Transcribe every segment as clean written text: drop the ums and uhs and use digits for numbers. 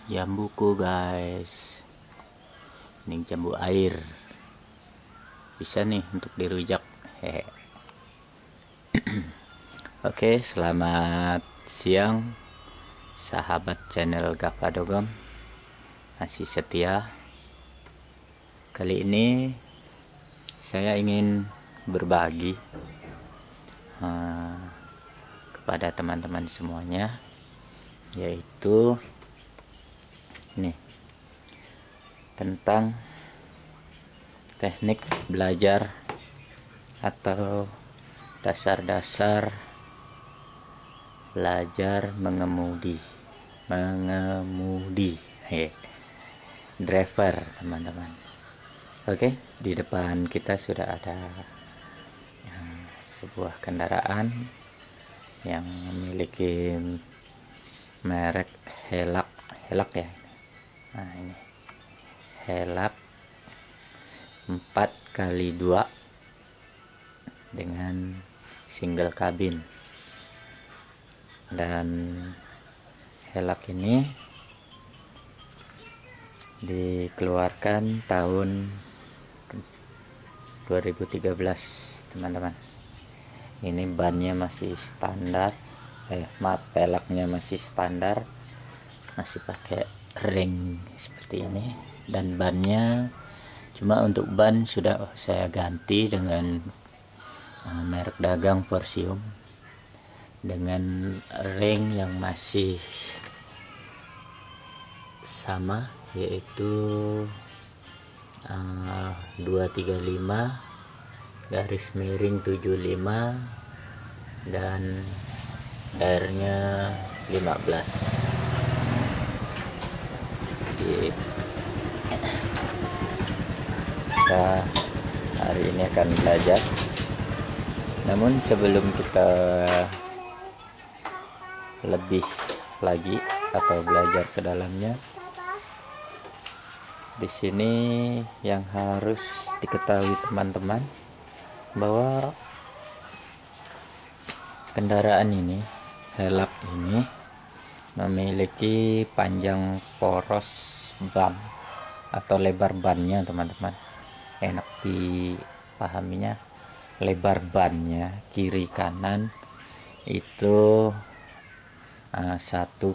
Jambuku guys, ini jambu air, bisa nih untuk dirujak. Hehe. Oke, selamat siang sahabat channel Gavadogam masih setia. Kali ini saya ingin berbagi kepada teman-teman semuanya, yaitu ini tentang teknik belajar atau dasar-dasar belajar mengemudi driver, teman-teman. Oke, di depan kita sudah ada sebuah kendaraan yang memiliki merek Hilux ya. Nah, ini Hilux 4x2 dengan single cabin, dan Hilux ini dikeluarkan tahun 2013, teman-teman. Ini bannya masih standar, peleknya masih standar, masih pakai ring seperti ini, dan bannya cuma untuk ban sudah saya ganti dengan merek dagang Forsium dengan ring yang masih sama, yaitu 235 garis miring 75 dan R-nya 15. Jadi kita hari ini akan belajar, namun sebelum kita lebih lagi atau belajar ke dalamnya, di sini yang harus diketahui teman-teman bahwa kendaraan ini, Hilux ini, memiliki panjang poros ban atau lebar bannya, teman-teman. Enak dipahaminya, lebar bannya kiri kanan itu 1,6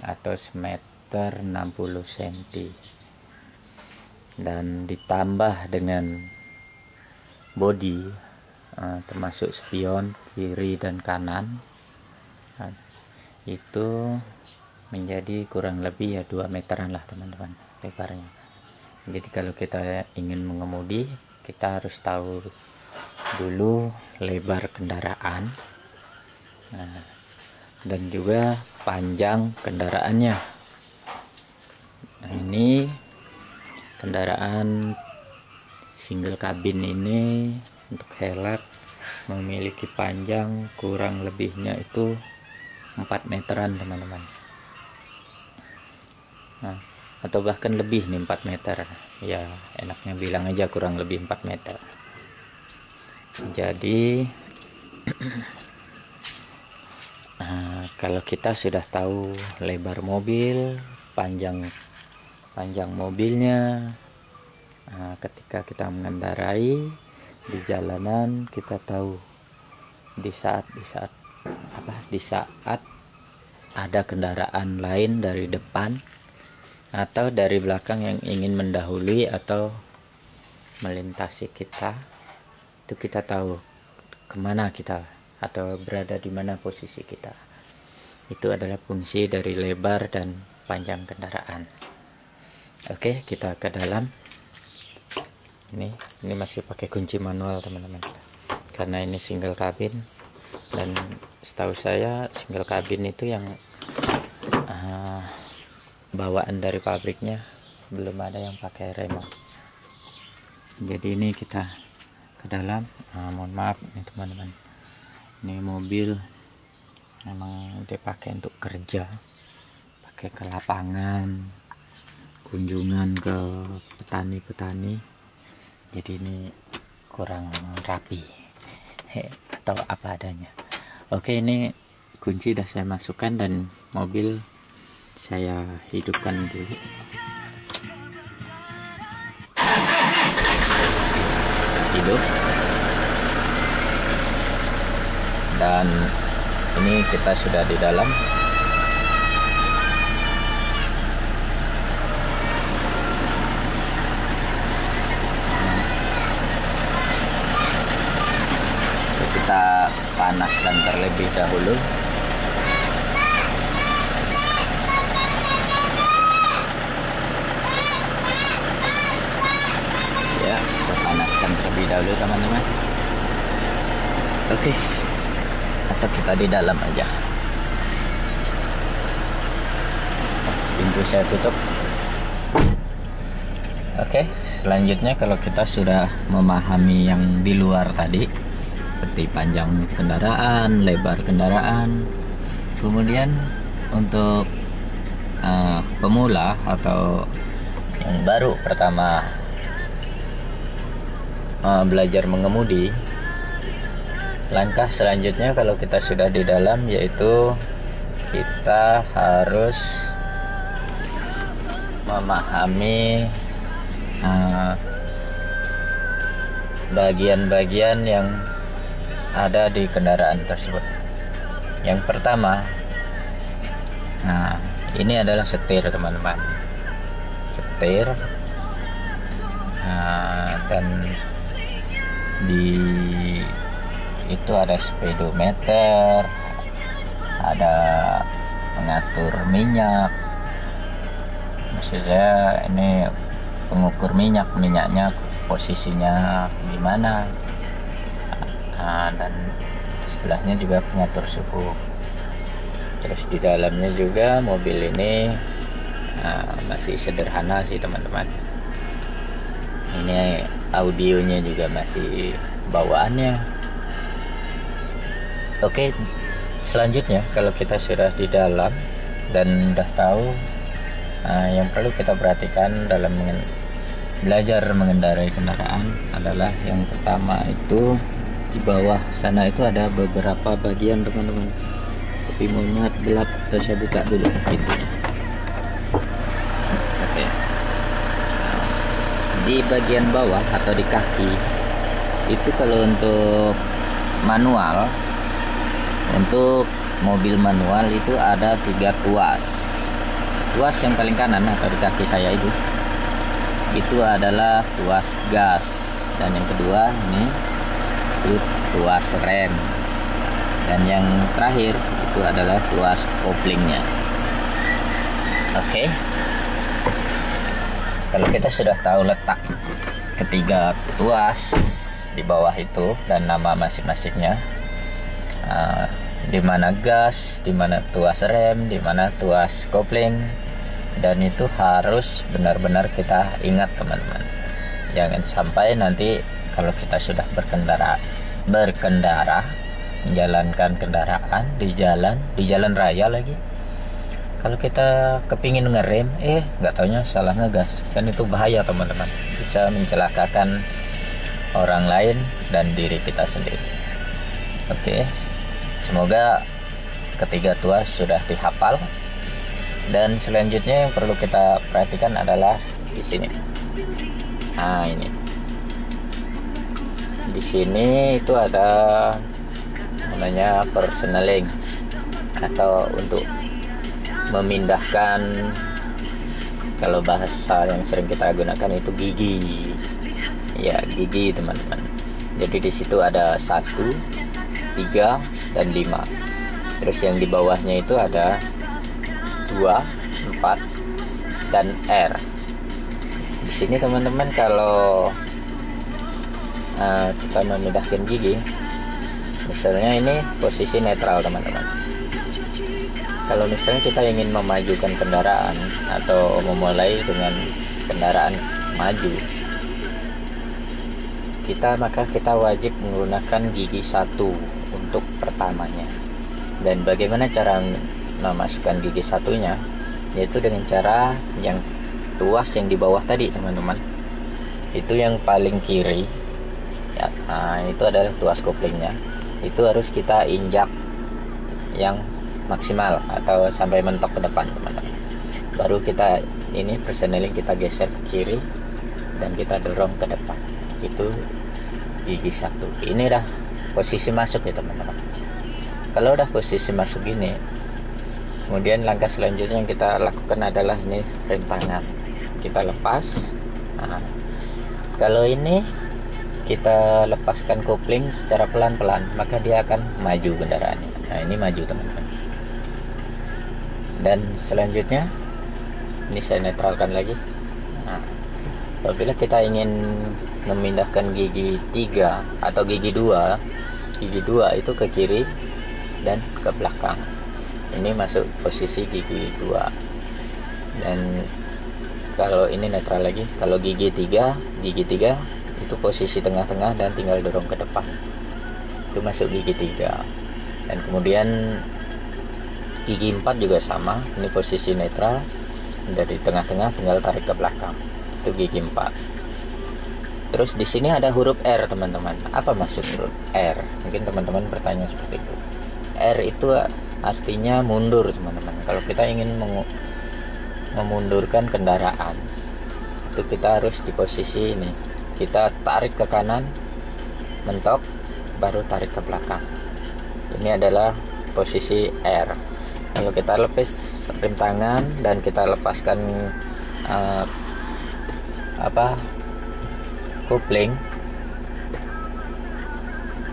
atau semeter 60 cm, dan ditambah dengan bodi termasuk spion kiri dan kanan, itu menjadi kurang lebih ya 2 meteran lah, teman-teman, lebarnya. Jadi kalau kita ingin mengemudi, kita harus tahu dulu lebar kendaraan, dan juga panjang kendaraannya. Nah, ini kendaraan single cabin ini untuk Hilux memiliki panjang kurang lebihnya itu 4 meteran, teman-teman. Nah, atau bahkan lebih nih, 4 meter ya, enaknya bilang aja kurang lebih 4 meter. Jadi kalau kita sudah tahu lebar mobil, panjang mobilnya, ketika kita mengendarai di jalanan, kita tahu di saat ada kendaraan lain dari depan atau dari belakang yang ingin mendahului atau melintasi kita, itu kita tahu kemana kita atau berada di mana posisi kita. Itu adalah fungsi dari lebar dan panjang kendaraan. Oke, kita ke dalam. Ini masih pakai kunci manual, teman-teman, karena ini single cabin, dan setahu saya single cabin itu yang bawaan dari pabriknya belum ada yang pakai remote. Jadi ini kita ke dalam. Mohon maaf nih, teman-teman, ini mobil memang dipakai untuk kerja, pakai ke lapangan, kunjungan ke petani-petani. Jadi ini kurang rapi atau apa adanya. Oke, ini kunci sudah saya masukkan dan mobil saya hidupkan dulu. Hidup. Dan ini kita sudah di dalam. Kita panaskan terlebih dahulu. Ya, kita panaskan terlebih dahulu teman-teman. Oke. Atau kita di dalam aja. Pintu saya tutup. Oke, selanjutnya kalau kita sudah memahami yang di luar tadi, seperti panjang kendaraan, lebar kendaraan, kemudian untuk pemula atau yang baru pertama belajar mengemudi, langkah selanjutnya kalau kita sudah di dalam yaitu kita harus memahami bagian-bagian yang ada di kendaraan tersebut. Yang pertama, nah ini adalah setir teman-teman, setir, dan di itu ada speedometer, ada pengatur minyak, maksud saya ini pengukur minyaknya posisinya gimana, dan sebelahnya juga pengatur suhu. Terus di dalamnya juga mobil ini masih sederhana sih teman-teman. Ini audionya juga masih bawaannya. Oke, selanjutnya kalau kita sudah di dalam dan udah tahu, yang perlu kita perhatikan dalam belajar mengendarai kendaraan adalah yang pertama itu di bawah sana itu ada beberapa bagian teman-teman. Tapi mohon maaf gelap, saya buka dulu pintunya. Oke. Di bagian bawah atau di kaki itu kalau untuk manual, untuk mobil manual itu ada 3 tuas. Tuas yang paling kanan atau di kaki saya itu adalah tuas gas, dan yang kedua ini itu tuas rem, dan yang terakhir itu adalah tuas koplingnya. Oke. Kalau kita sudah tahu letak ketiga tuas di bawah itu dan nama masing-masingnya, di mana gas, di mana tuas rem, di mana tuas kopling, dan itu harus benar-benar kita ingat teman-teman. Jangan sampai nanti kalau kita sudah berkendara menjalankan kendaraan di jalan raya lagi, kalau kita kepingin ngerem nggak taunya salah ngegas, kan itu bahaya teman-teman, bisa mencelakakan orang lain dan diri kita sendiri. Oke, semoga ketiga tuas sudah dihafal. Dan selanjutnya yang perlu kita perhatikan adalah di sini. Nah, ini. Di sini itu ada namanya personeling, atau untuk memindahkan, kalau bahasa yang sering kita gunakan itu gigi. Ya, gigi teman-teman. Jadi di situ ada 1, 3, dan 5. Terus yang di bawahnya itu ada 2, 4, dan R. Di sini teman-teman kalau kita memindahkan gigi, misalnya ini posisi netral teman-teman. Kalau misalnya kita ingin memajukan kendaraan atau memulai dengan kendaraan maju, maka kita wajib menggunakan gigi 1 untuk pertamanya. Dan bagaimana cara memasukkan gigi satunya, yaitu dengan cara yang tuas yang di bawah tadi teman-teman, itu yang paling kiri ya, itu adalah tuas koplingnya. Itu harus kita injak yang maksimal atau sampai mentok ke depan teman-teman. baru kita ini persneling kita geser ke kiri dan kita dorong ke depan. Itu gigi 1. Ini dah posisi masuk ya teman-teman. Kalau udah posisi masuk gini, kemudian langkah selanjutnya yang kita lakukan adalah ini rem tangan kita lepas. Nah, kalau ini kita lepaskan kopling secara pelan-pelan, maka dia akan maju kendaraannya. Nah, ini maju teman-teman. Dan selanjutnya ini saya netralkan lagi. Nah, apabila kita ingin memindahkan gigi 3 atau gigi 2 itu ke kiri dan ke belakang. Ini masuk posisi gigi 2. Dan kalau ini netral lagi, kalau gigi 3 itu posisi tengah-tengah dan tinggal dorong ke depan. Itu masuk gigi 3. Dan kemudian gigi 4 juga sama, ini posisi netral, dari tengah-tengah tinggal tarik ke belakang. Itu gigi 4. Terus di sini ada huruf R teman-teman. Apa maksud huruf R? Mungkin teman-teman bertanya seperti itu. R itu artinya mundur teman-teman. Kalau kita ingin memundurkan kendaraan, itu kita harus di posisi ini. Kita tarik ke kanan, mentok, baru tarik ke belakang. Ini adalah posisi R. Kalau kita lepas rem tangan dan kita lepaskan kopling,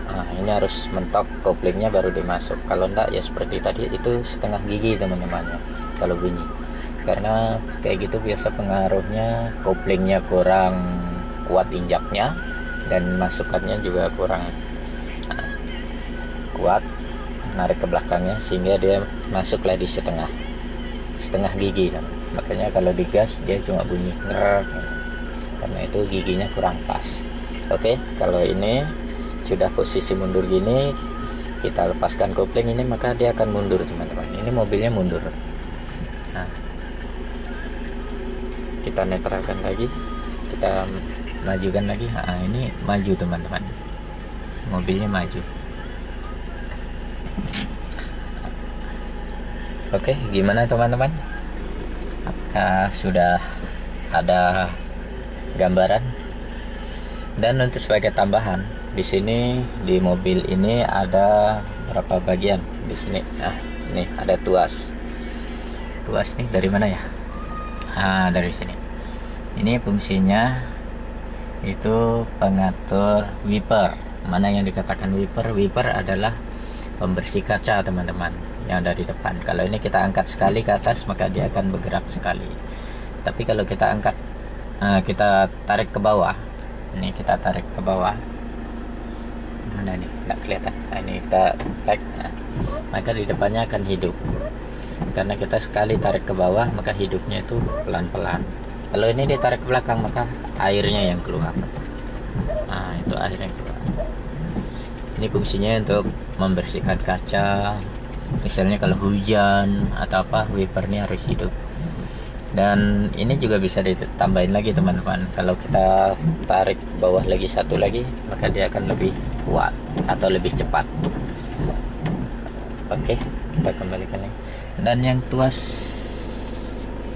nah ini harus mentok koplingnya baru dimasuk. Kalau enggak ya seperti tadi, itu setengah gigi teman-teman ya kalau bunyi. Karena kayak gitu biasa pengaruhnya koplingnya kurang kuat injaknya dan masukannya juga kurang kuat, narik ke belakangnya sehingga dia masuklah di setengah gigi. Makanya kalau digas dia cuma bunyi ngerer, karena itu giginya kurang pas. Oke, kalau ini sudah posisi mundur gini, kita lepaskan kopling ini, maka dia akan mundur teman-teman. Ini mobilnya mundur. Nah, kita netralkan lagi, kita majukan lagi. Nah, ini maju teman-teman, mobilnya maju. Oke, gimana teman-teman? Apakah sudah ada gambaran? Dan untuk sebagai tambahan, di sini di mobil ini ada berapa bagian di sini? Nah, ini ada tuas. Tuas nih dari mana ya? Ah, dari sini. Ini fungsinya itu pengatur wiper. Mana yang dikatakan wiper? Wiper adalah pembersih kaca teman-teman yang ada di depan. Kalau ini kita angkat sekali ke atas, maka dia akan bergerak sekali. Tapi kalau kita angkat, kita tarik ke bawah, ini kita tarik ke bawah, mana nih, nggak kelihatan. Nah, ini kita tarik, maka di depannya akan hidup. Karena kita sekali tarik ke bawah, maka hidupnya itu pelan-pelan. Kalau ini ditarik ke belakang, maka airnya yang keluar. Nah, itu airnya keluar. Ini fungsinya untuk membersihkan kaca. Misalnya kalau hujan atau apa, wipernya harus hidup. Dan ini juga bisa ditambahin lagi teman-teman. Kalau kita tarik bawah lagi satu lagi, maka dia akan lebih kuat atau lebih cepat. Oke, kita kembalikan lagi. Dan yang tuas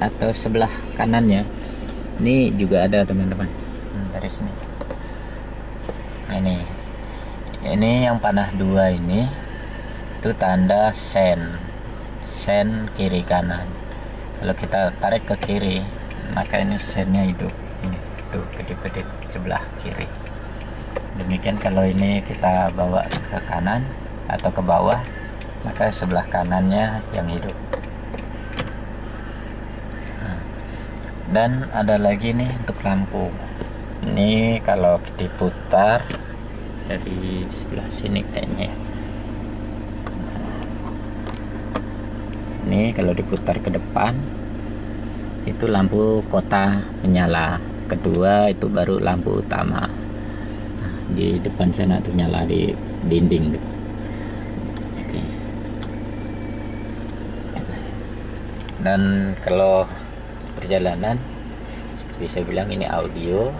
atau sebelah kanannya ini juga ada teman-teman. Dari sini. Ini yang panah 2 ini itu tanda sen kiri kanan. Kalau kita tarik ke kiri, maka ini sennya hidup. Ini tuh kedip-kedip sebelah kiri. Demikian kalau ini kita bawa ke kanan atau ke bawah, maka sebelah kanannya yang hidup. Dan ada lagi nih untuk lampu. Ini kalau diputar dari sebelah sini kayaknya ya. Ini kalau diputar ke depan, itu lampu kota menyala. Kedua itu baru lampu utama. Nah, di depan sana tuh nyala di dinding. Oke. Dan kalau perjalanan, seperti saya bilang, ini audio,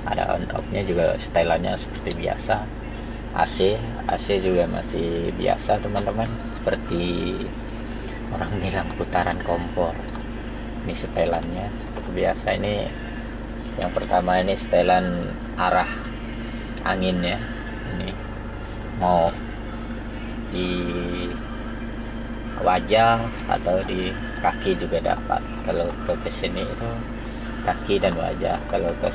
ada on off-nya juga, setelannya seperti biasa. AC juga masih biasa teman-teman, seperti orang bilang putaran kompor. Ini setelannya seperti biasa. Ini yang pertama, ini setelan arah anginnya. Ini mau di wajah atau di kaki juga dapat. Kalau ke sini itu kaki dan wajah. Kalau ke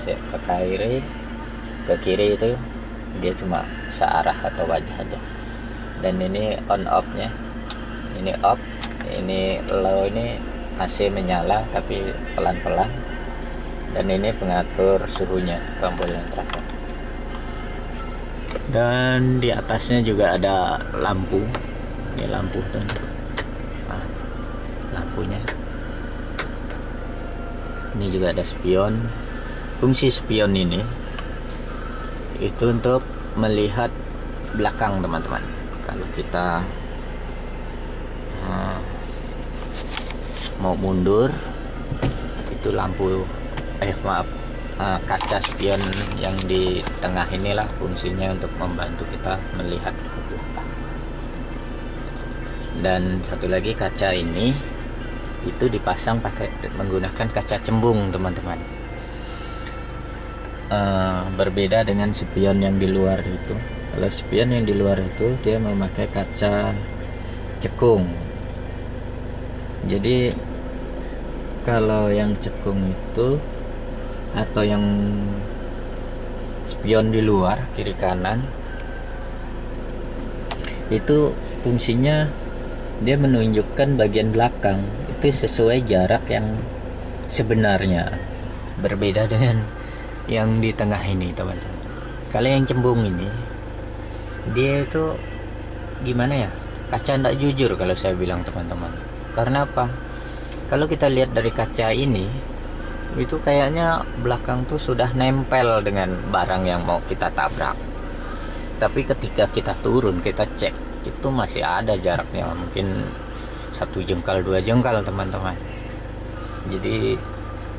kiri itu dia cuma searah atau wajah aja. Dan ini on off nya, ini off, ini low, ini masih menyala tapi pelan-pelan. Dan ini pengatur suhunya, tombol yang terakhir. Dan di atasnya juga ada lampu. Ini lampu tuh, lampunya. Ini juga ada spion. Fungsi spion ini itu untuk melihat belakang teman-teman. Kalau kita mau mundur, itu lampu kaca spion yang di tengah inilah fungsinya untuk membantu kita melihat ke belakang. Dan satu lagi, kaca ini itu dipasang menggunakan kaca cembung teman-teman. Berbeda dengan spion yang di luar itu. Kalau spion yang di luar itu dia memakai kaca cekung. Jadi kalau yang cekung itu atau yang spion di luar kiri kanan itu fungsinya dia menunjukkan bagian belakang itu sesuai jarak yang sebenarnya. Berbeda dengan yang di tengah ini teman-teman. Kalau yang cembung ini dia itu gimana ya, kaca tidak jujur kalau saya bilang teman-teman. Karena apa? Kalau kita lihat dari kaca ini itu kayaknya belakang tuh sudah nempel dengan barang yang mau kita tabrak. Tapi ketika kita turun, kita cek, itu masih ada jaraknya, mungkin 1 jengkal 2 jengkal teman-teman. Jadi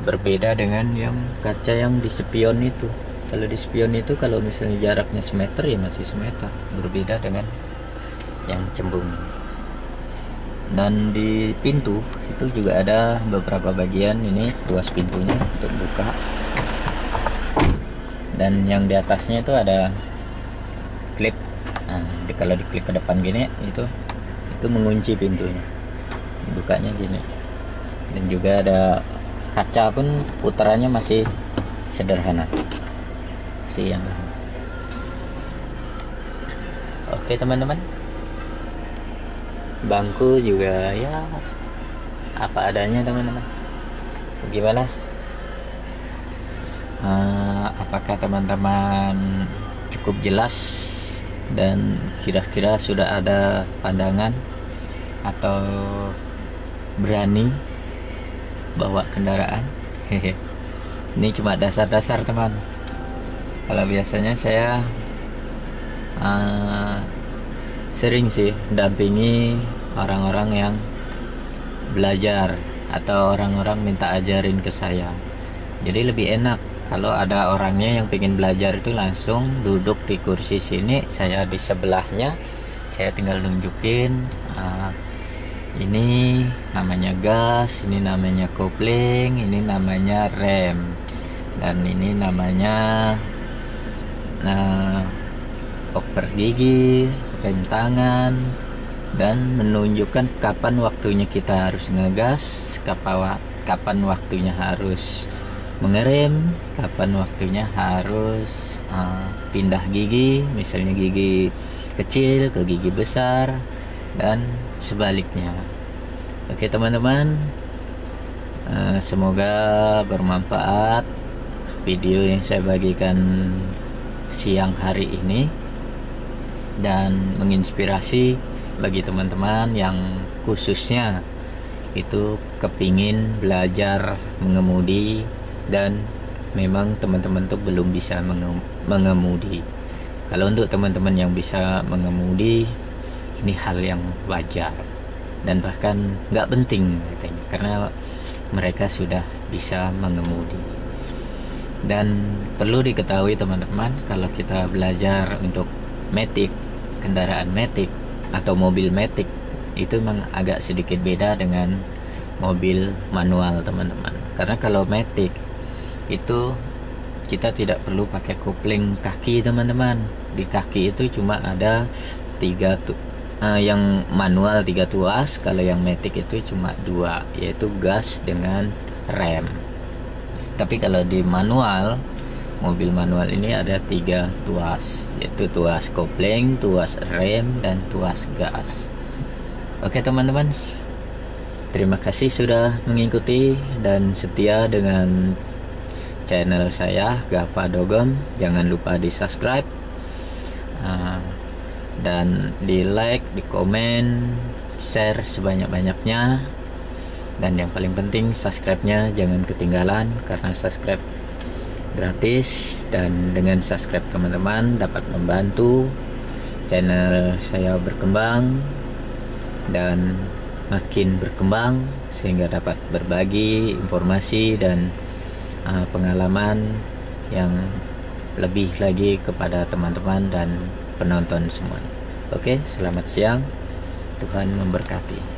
berbeda dengan yang kaca yang di spion itu. Kalau di spion itu kalau misalnya jaraknya semeter ya masih semeter. Berbeda dengan yang cembung. Dan di pintu itu juga ada beberapa bagian. Ini tuas pintunya untuk buka. Dan yang di atasnya itu ada klip. Nah, kalau diklik ke depan gini itu mengunci pintunya. Bukanya gini. Dan juga ada kaca pun putarannya masih sederhana. Yang oke teman-teman. Bangku juga ya apa adanya teman-teman. Gimana? Apakah teman-teman cukup jelas dan kira-kira sudah ada pandangan atau berani bawa kendaraan? Ini cuma dasar-dasar teman. Kalau biasanya saya sering sih dampingi orang-orang yang belajar atau orang-orang minta ajarin ke saya. Jadi lebih enak kalau ada orangnya yang pengen belajar itu langsung duduk di kursi sini, saya di sebelahnya, saya tinggal nunjukin ini namanya gas, ini namanya kopling, ini namanya rem, dan ini namanya koper gigi, rem tangan, dan menunjukkan kapan waktunya kita harus ngegas, kapan waktunya harus mengerem, kapan waktunya harus pindah gigi, misalnya gigi kecil ke gigi besar dan sebaliknya. Oke teman-teman, semoga bermanfaat video yang saya bagikan siang hari ini dan menginspirasi bagi teman-teman yang khususnya itu kepingin belajar mengemudi dan memang teman-teman tuh belum bisa mengemudi. Kalau untuk teman-teman yang bisa mengemudi, ini hal yang wajar dan bahkan nggak penting katanya, karena mereka sudah bisa mengemudi. Dan perlu diketahui teman-teman, kalau kita belajar untuk matic, kendaraan matic atau mobil matic, itu memang agak sedikit beda dengan mobil manual teman-teman. Karena kalau matic itu kita tidak perlu pakai kopling kaki teman-teman. Di kaki itu cuma ada yang manual 3 tuas, kalau yang matic itu cuma 2, yaitu gas dengan rem. Tapi kalau di manual, mobil manual ini ada 3 tuas, yaitu tuas kopling, tuas rem, dan tuas gas. Oke teman-teman, terima kasih sudah mengikuti dan setia dengan channel saya Gapa Dogem. Jangan lupa di subscribe dan di like, di komen, share sebanyak-banyaknya. Dan yang paling penting, subscribe-nya jangan ketinggalan, karena subscribe gratis, dan dengan subscribe teman-teman dapat membantu channel saya berkembang dan makin berkembang, sehingga dapat berbagi informasi dan pengalaman yang lebih lagi kepada teman-teman dan penonton semua. Oke, selamat siang, Tuhan memberkati.